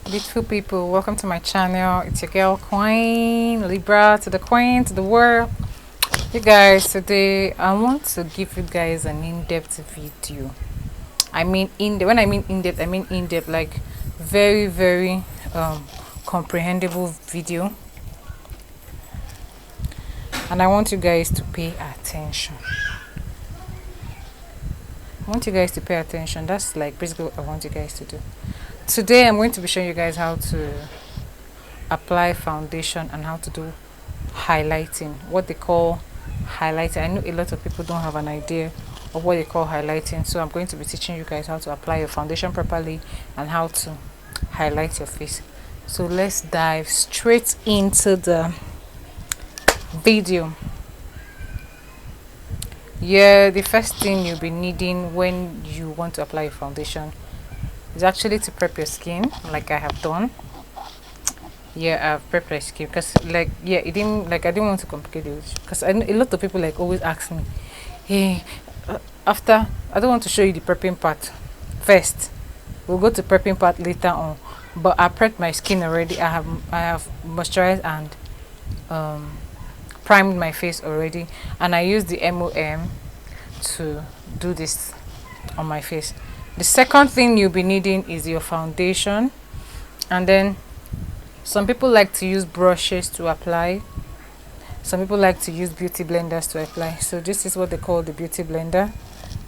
Beautiful people, welcome to my channel. It's your girl Queen Libra, to the Queen, to the world. You guys, today I want to give you guys an in-depth video. When I mean in-depth, I mean in-depth, like very comprehensible video. And I want you guys to pay attention. That's like basically what I want you guys to do. Today I'm going to be showing you guys how to apply foundation and how to do highlighting, what they call highlighting. I know a lot of people don't have an idea of what they call highlighting, so I'm going to be teaching you guys how to apply your foundation properly and how to highlight your face. So let's dive straight into the video. Yeah, the first thing you'll be needing when you want to apply your foundation is actually to prep your skin, like I have done. Yeah, I've prepped my skin because I didn't want to complicate it, because I know a lot of people like always ask me, hey, after I don't want to show you the prepping part first, we'll go to prepping part later on. But I prepped my skin already. I have moisturized and primed my face already, and I used the MOM to do this on my face. The second thing you'll be needing is your foundation, and then some people like to use brushes to apply. Some people like to use beauty blenders to apply. So this is what they call the beauty blender,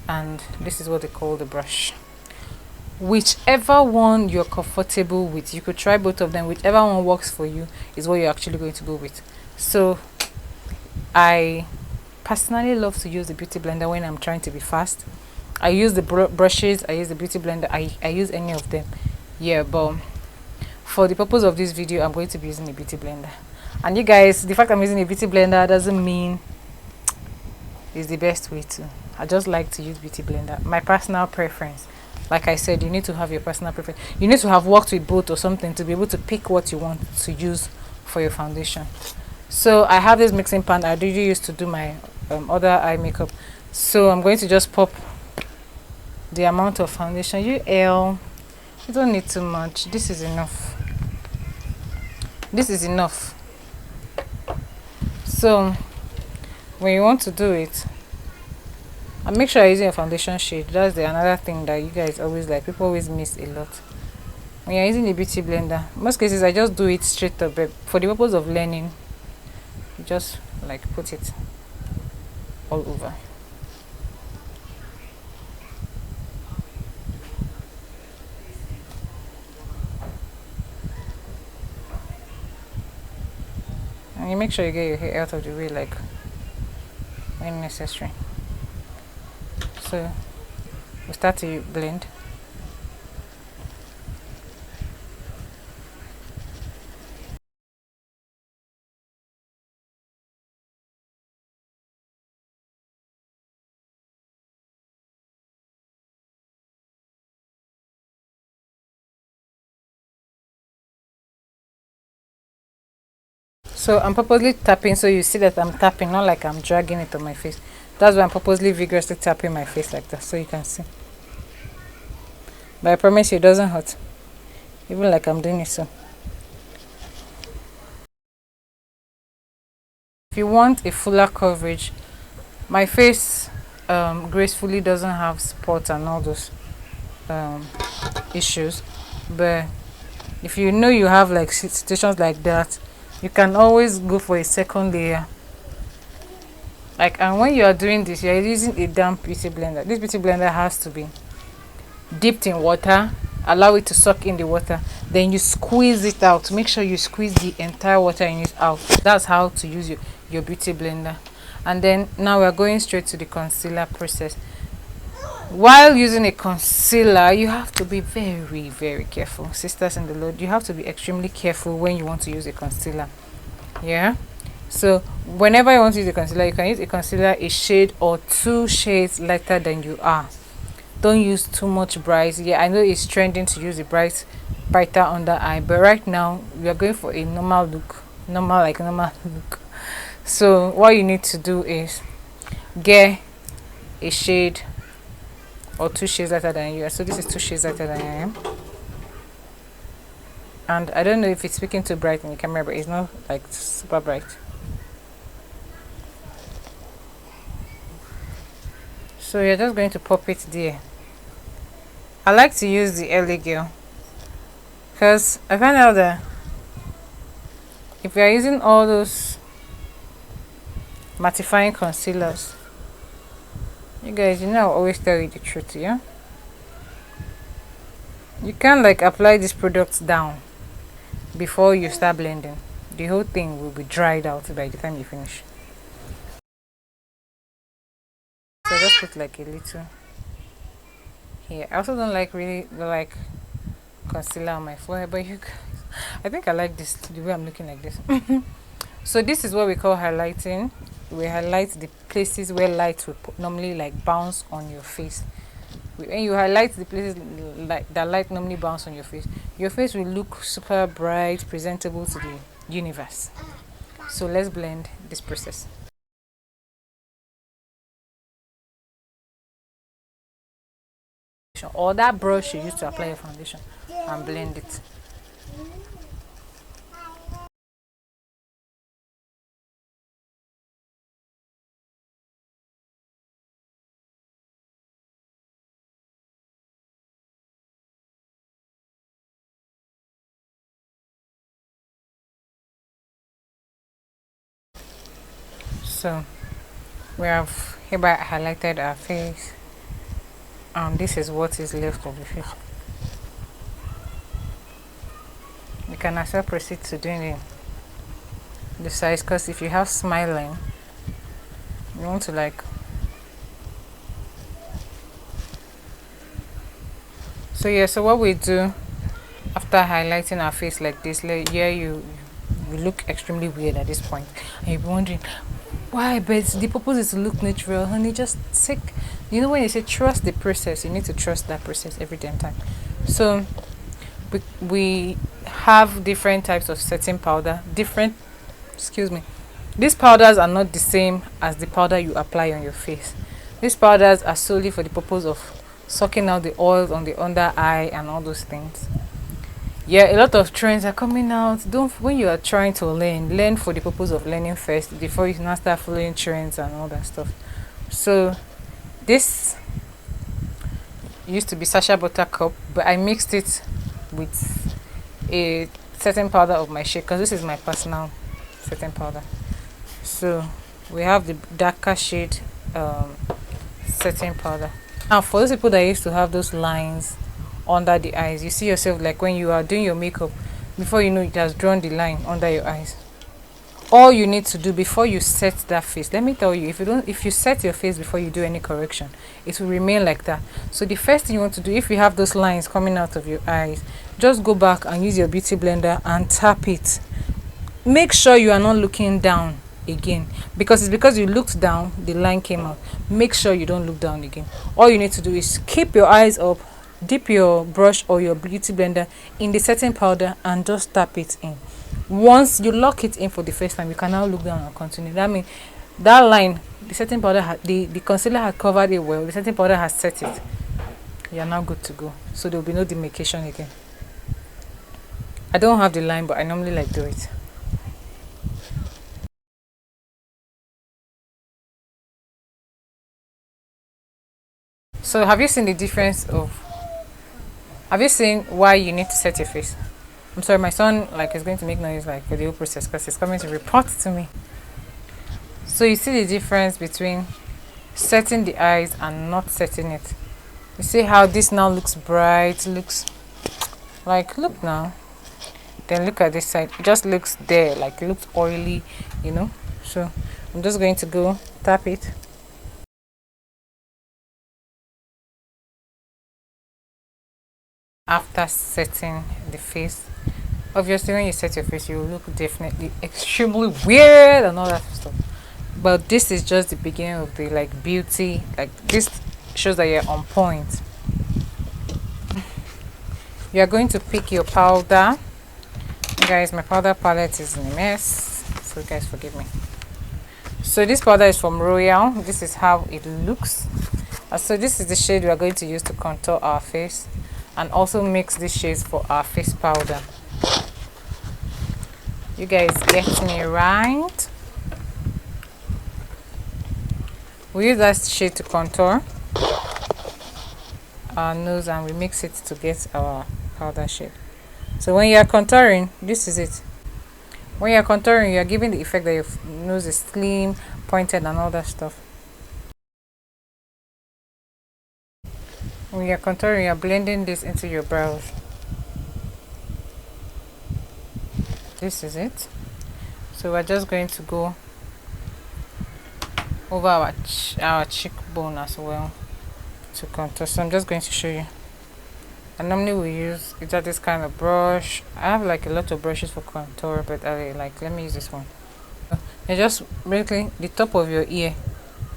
and this is what they call the brush. Whichever one you're comfortable with, you could try both of them. Whichever one works for you is what you're actually going to go with. So I personally love to use the beauty blender when I'm trying to be fast. I use the brushes, I use the beauty blender, I use any of them. Yeah, but for the purpose of this video, I'm going to be using a beauty blender. And you guys, the fact I'm using a beauty blender doesn't mean it's the best way to. I just like to use beauty blender. My personal preference. Like I said, you need to have your personal preference. You need to have worked with both or something to be able to pick what you want to use for your foundation. So I have this mixing pan I do use to do my other eye makeup. So I'm going to just pop the amount of foundation. You don't need too much. This is enough. So when you want to do it, and make sure you're using a foundation shade. That's another thing that you guys always like. People always miss a lot. When you're using a beauty blender, most cases I just do it straight up, but for the purpose of learning, you just like put it all over. And you make sure you get your hair out of the way, like when necessary. So we start to blend. So I'm purposely tapping, so you see that I'm tapping, not like I'm dragging it on my face. That's why I'm purposely vigorously tapping my face like that, so you can see. But I promise you, it doesn't hurt, even like I'm doing it. So if you want a fuller coverage, my face gracefully doesn't have spots and all those issues, but if you know you have like situations like that, you can always go for a second layer. Like, and when you are doing this, you are using a damp beauty blender. This beauty blender has to be dipped in water, allow it to suck in the water, then you squeeze it out. Make sure you squeeze the entire water in it out. That's how to use your beauty blender. And then now we're going straight to the concealer process. While using a concealer, you have to be very careful. Sisters in the Lord, you have to be extremely careful when you want to use a concealer. Yeah, so whenever you want to use a concealer, you can use a concealer a shade or 2 shades lighter than you are. Don't use too much bright. Yeah, I know it's trending to use a brighter under eye, but right now we are going for a normal look. So what you need to do is get a shade or 2 shades lighter than you are. So this is 2 shades lighter than I am. And I don't know if it's speaking too bright in the camera, but it's not like super bright. So you're just going to pop it there. I like to use the LA Girl because I find out that if we are using all those mattifying concealers, you guys, you know, I always tell you the truth, yeah? You can't like apply these products down before you start blending. The whole thing will be dried out by the time you finish. So just put like a little here. I also don't like really like concealer on my forehead, but you guys, I think I like this, the way I'm looking like this. So this is what we call highlighting. We highlight the places where light will normally like bounce on your face. When you highlight the places like that light normally bounce on your face will look super bright, presentable to the universe. So let's blend this process. Or that brush you use to apply your foundation, and blend it. So we have hereby highlighted our face, and this is what is left of the face. You can also proceed to doing the size, because if you have smiling, you want to like, so yeah, so what we do after highlighting our face like this, like yeah, you look extremely weird at this point, and you'll be wondering why, but the purpose is to look natural, honey. Just take, you know, when you say trust the process, you need to trust that process every damn time. So we have different types of setting powder, excuse me, these powders are not the same as the powder you apply on your face. These powders are solely for the purpose of sucking out the oils on the under eye and all those things. Yeah, a lot of trends are coming out. Don't, when you are trying to learn for the purpose of learning first before you now start following trends and all that stuff. So this used to be Sasha Buttercup, but I mixed it with a setting powder of my shade, because this is my personal setting powder. So we have the darker shade setting powder. Now for those people that used to have those lines under the eyes, you see yourself like when you are doing your makeup, before you know it has drawn the line under your eyes. All you need to do before you set that face, let me tell you, if you set your face before you do any correction, it will remain like that. So the first thing you want to do, if you have those lines coming out of your eyes, just go back and use your beauty blender and tap it. Make sure you are not looking down again, because it's because you looked down the line came out. Make sure you don't look down again. All you need to do is keep your eyes up, dip your brush or your beauty blender in the setting powder and just tap it in. Once you lock it in for the first time, you can now look down and continue. That means that line, the setting powder the concealer had covered it well, the setting powder has set it. You are now good to go. So there will be no demarcation again. I don't have the line, but I normally like do it. So have you seen the difference of, have you seen why you need to set your face? I'm sorry, my son like is going to make noise like for the whole process because he's coming to report to me. So you see the difference between setting the eyes and not setting it. You see how this now looks bright, looks like, look now. Then look at this side, it just looks there, like it looks oily, you know. So I'm just going to go tap it. After setting the face, obviously when you set your face you will look definitely extremely weird and all that stuff, but this is just the beginning of the like beauty. Like this shows that you're on point. You are going to pick your powder. Guys, my powder palette is in a mess, so guys forgive me. So this powder is from Royal. This is how it looks. So this is the shade we are going to use to contour our face and also mix these shades for our face powder. You guys get me right? We use that shade to contour our nose, and we mix it to get our powder shade. So when you are contouring, this is it. When you are contouring, you are giving the effect that your nose is slim, pointed, and all that stuff. When you are contouring, you are blending this into your brows. This is it. So we're just going to go over our cheekbone as well to contour. So I'm just going to show you. And normally we use either this kind of brush. I have like a lot of brushes for contour, but let me use this one. You're just basically the top of your ear,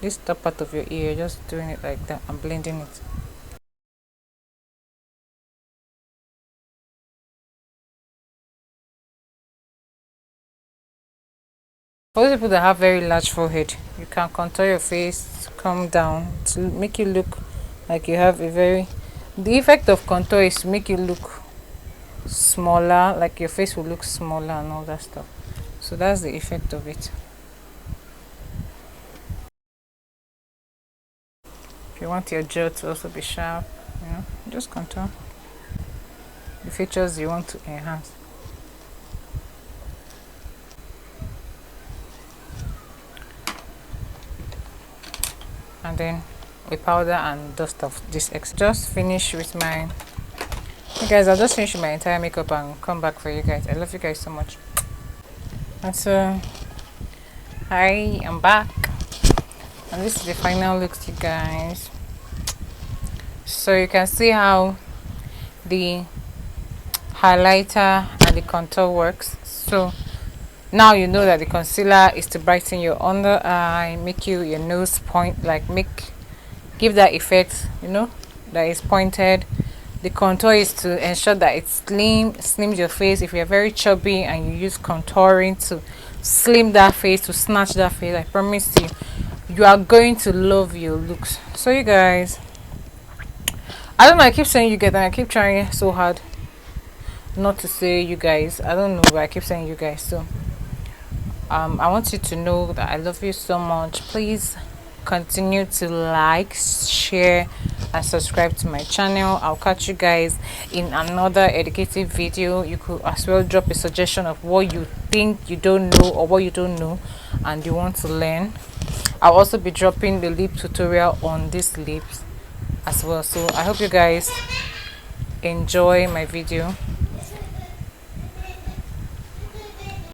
this top part of your ear, you're just doing it like that and blending it. For those people that have very large forehead, you can contour your face to come down to make you look like you have a very. The effect of contour is to make you look smaller, like your face will look smaller and all that stuff. So that's the effect of it. If you want your jaw to also be sharp, just contour the features you want to enhance. And then we powder and dust off this extra. Just finish with my. Hey guys, I'll just finish my entire makeup and come back for you guys. I love you guys so much. And so I am back, and this is the final look, you guys. So you can see how the highlighter and the contour works. So now you know that the concealer is to brighten your under eye, make your nose point, give that effect, that is pointed. The contour is to ensure that it's slims your face. If you're very chubby and you use contouring to slim that face, to snatch that face, I promise you are going to love your looks. So you guys, I don't know, I keep saying you guys, and I keep trying so hard not to say you guys. I don't know, but I keep saying you guys. So I want you to know that I love you so much. Please continue to like, share, and subscribe to my channel. I'll catch you guys in another educative video. You could as well drop a suggestion of what you think you don't know, or what you don't know and you want to learn. I'll also be dropping the lip tutorial on these lips as well. So I hope you guys enjoy my video.